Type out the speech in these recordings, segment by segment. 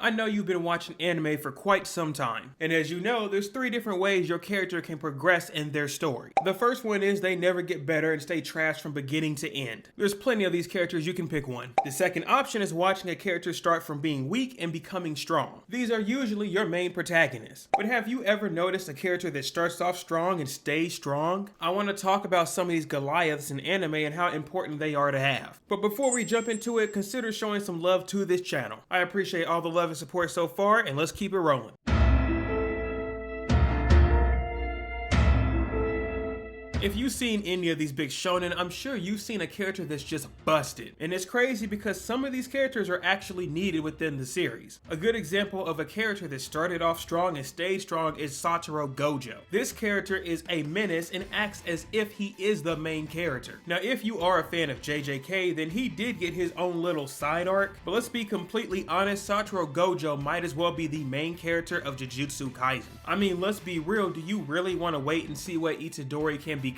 I know you've been watching anime for quite some time, and as you know, there's 3 different ways your character can progress in their story. The first one is they never get better and stay trash from beginning to end. There's plenty of these characters, you can pick one. The second option is watching a character start from being weak and becoming strong. These are usually your main protagonists. But have you ever noticed a character that starts off strong and stays strong? I want to talk about some of these Goliaths in anime and how important they are to have. But before we jump into it, consider showing some love to this channel. I appreciate all the love and support so far, and let's keep it rolling. If you've seen any of these big shonen, I'm sure you've seen a character that's just busted. And it's crazy because some of these characters are actually needed within the series. A good example of a character that started off strong and stayed strong is Satoru Gojo. This character is a menace and acts as if he is the main character. Now, if you are a fan of JJK, then he did get his own little side arc, but let's be completely honest, Satoru Gojo might as well be the main character of Jujutsu Kaisen. I mean, let's be real, do you really want to wait and see what Itadori can become?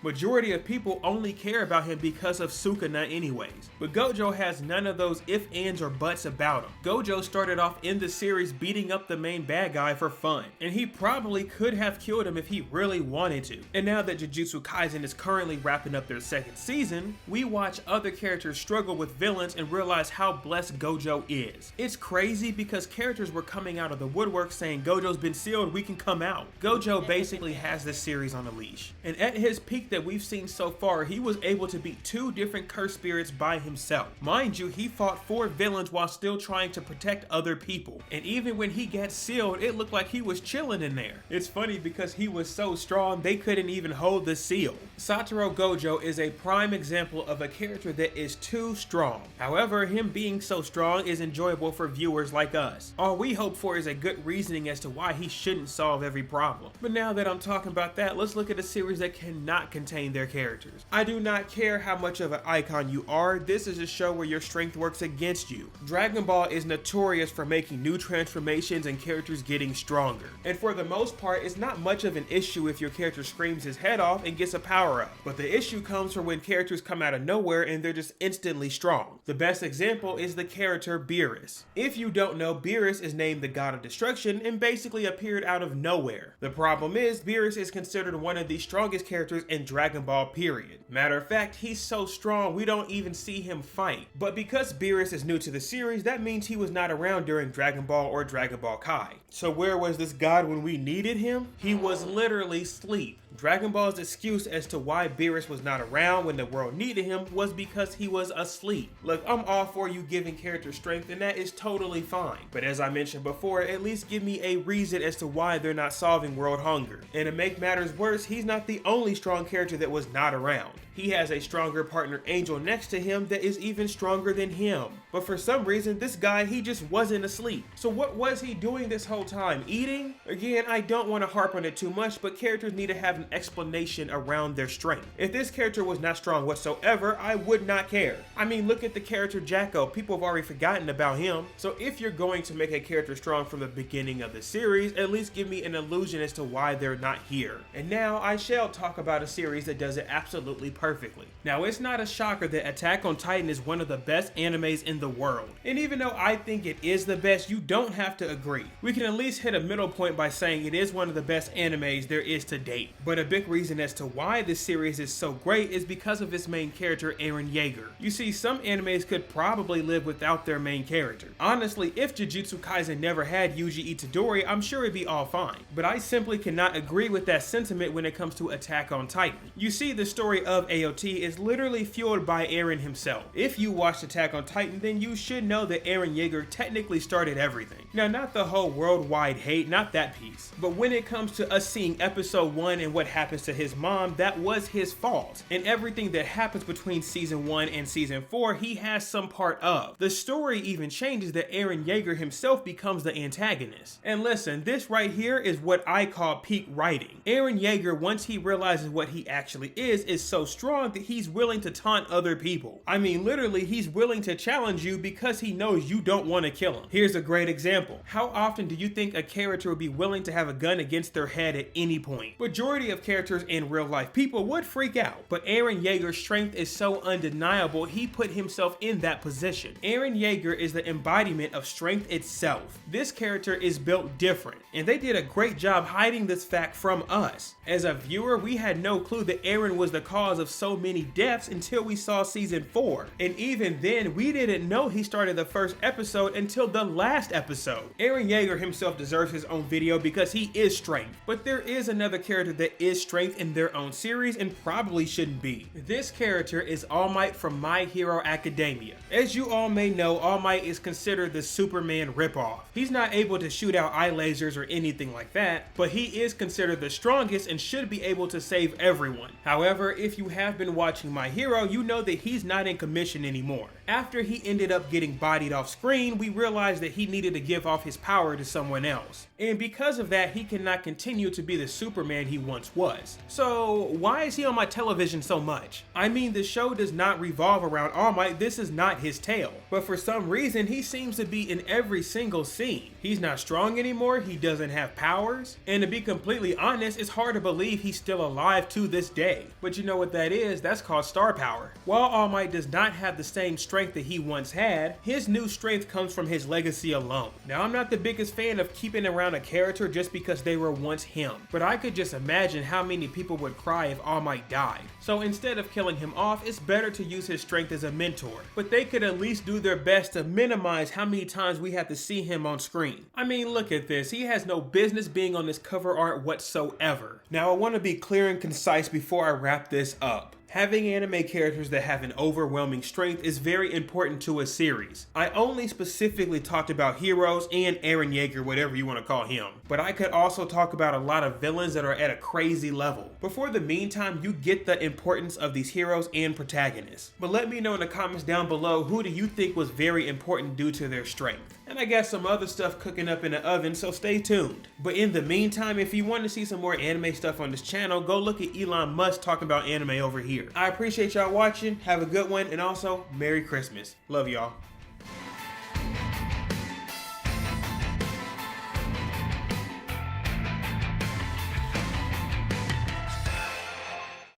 Majority of people only care about him because of Sukuna anyways. But Gojo has none of those if, ands, or buts about him. Gojo started off in the series beating up the main bad guy for fun, and he probably could have killed him if he really wanted to. And now that Jujutsu Kaisen is currently wrapping up their 2nd season, we watch other characters struggle with villains and realize how blessed Gojo is. It's crazy because characters were coming out of the woodwork saying Gojo's been sealed, we can come out. Gojo basically has this series on a leash. And at his peak that we've seen so far, he was able to beat 2 different cursed spirits by himself. Mind you, he fought 4 villains while still trying to protect other people. And even when he got sealed, it looked like he was chilling in there. It's funny because he was so strong, they couldn't even hold the seal. Satoru Gojo is a prime example of a character that is too strong. However, him being so strong is enjoyable for viewers like us. All we hope for is a good reasoning as to why he shouldn't solve every problem. But now that I'm talking about that, let's look at a series that cannot contain their characters. I do not care how much of an icon you are, this is a show where your strength works against you. Dragon Ball is notorious for making new transformations and characters getting stronger. And for the most part, it's not much of an issue if your character screams his head off and gets a power up. But the issue comes from when characters come out of nowhere and they're just instantly strong. The best example is the character Beerus. If you don't know, Beerus is named the God of Destruction and basically appeared out of nowhere. The problem is, Beerus is considered one of the strongest characters in Dragon Ball period. Matter of fact, he's so strong we don't even see him fight. But because Beerus is new to the series, that means he was not around during Dragon Ball or Dragon Ball Kai. So where was this god when we needed him? He was literally asleep. Dragon Ball's excuse as to why Beerus was not around when the world needed him was because he was asleep. Look, I'm all for you giving character strength and that is totally fine. But as I mentioned before, at least give me a reason as to why they're not solving world hunger. And to make matters worse, he's not the only strong character that was not around. He has a stronger partner Angel next to him that is even stronger than him. But for some reason, this guy, he just wasn't asleep. So what was he doing this whole time? Eating? Again, I don't want to harp on it too much, but characters need to have an explanation around their strength. If this character was not strong whatsoever, I would not care. I mean, look at the character Jacko. People have already forgotten about him. So if you're going to make a character strong from the beginning of the series, at least give me an illusion as to why they're not here. And now I shall talk about a series that does it absolutely perfectly. Now, it's not a shocker that Attack on Titan is one of the best animes in the world. And even though I think it is the best, you don't have to agree. We can at least hit a middle point by saying it is one of the best animes there is to date. But a big reason as to why this series is so great is because of its main character, Eren Yeager. You see, some animes could probably live without their main character. Honestly, if Jujutsu Kaisen never had Yuji Itadori, I'm sure it'd be all fine. But I simply cannot agree with that sentiment when it comes to Attack on Titan. You see, the story of AOT is literally fueled by Eren himself. If you watched Attack on Titan, then you should know that Eren Yeager technically started everything. Now, not the whole worldwide hate, not that piece. But when it comes to us seeing episode 1 and what happens to his mom, that was his fault. And everything that happens between season 1 and season 4, he has some part of. The story even changes that Eren Yeager himself becomes the antagonist. And listen, this right here is what I call peak writing. Eren Yeager, once he realizes what he actually is so strong strong that he's willing to taunt other people. I mean, literally, he's willing to challenge you because he knows you don't want to kill him. Here's a great example. How often do you think a character would be willing to have a gun against their head at any point? Majority of characters in real life, people would freak out, but Eren Yeager's strength is so undeniable, he put himself in that position. Eren Yeager is the embodiment of strength itself. This character is built different, and they did a great job hiding this fact from us. As a viewer, we had no clue that Eren was the cause of so many deaths until we saw season 4. And even then, we didn't know he started the first episode until the last episode. Eren Yeager himself deserves his own video because he is strength. But there is another character that is strength in their own series and probably shouldn't be. This character is All Might from My Hero Academia. As you all may know, All Might is considered the Superman ripoff. He's not able to shoot out eye lasers or anything like that, but he is considered the strongest and should be able to save everyone. However, if you have been watching My Hero, you know that he's not in commission anymore. After he ended up getting bodied off screen, we realized that he needed to give off his power to someone else. And because of that, he cannot continue to be the Superman he once was. So why is he on my television so much? I mean, the show does not revolve around All Might, this is not his tale. But for some reason, he seems to be in every single scene. He's not strong anymore, he doesn't have powers, and to be completely honest, it's hard to believe he's still alive to this day. But you know what that is? That's called star power. While All Might does not have the same strength that he once had, his new strength comes from his legacy alone. Now, I'm not the biggest fan of keeping around a character just because they were once him, but I could just imagine how many people would cry if All Might died. So instead of killing him off, it's better to use his strength as a mentor. But they could at least do their best to minimize how many times we have to see him on screen. I mean, look at this. He has no business being on this cover art whatsoever. Now, I want to be clear and concise before I wrap this up. Having anime characters that have an overwhelming strength is very important to a series. I only specifically talked about heroes and Eren Yeager, whatever you want to call him. But I could also talk about a lot of villains that are at a crazy level. But for the meantime, you get the importance of these heroes and protagonists. But let me know in the comments down below, who do you think was very important due to their strength? And I got some other stuff cooking up in the oven, so stay tuned. But in the meantime, if you want to see some more anime stuff on this channel, go look at Elon Musk talking about anime over here. I appreciate y'all watching, have a good one, and also, Merry Christmas. Love y'all.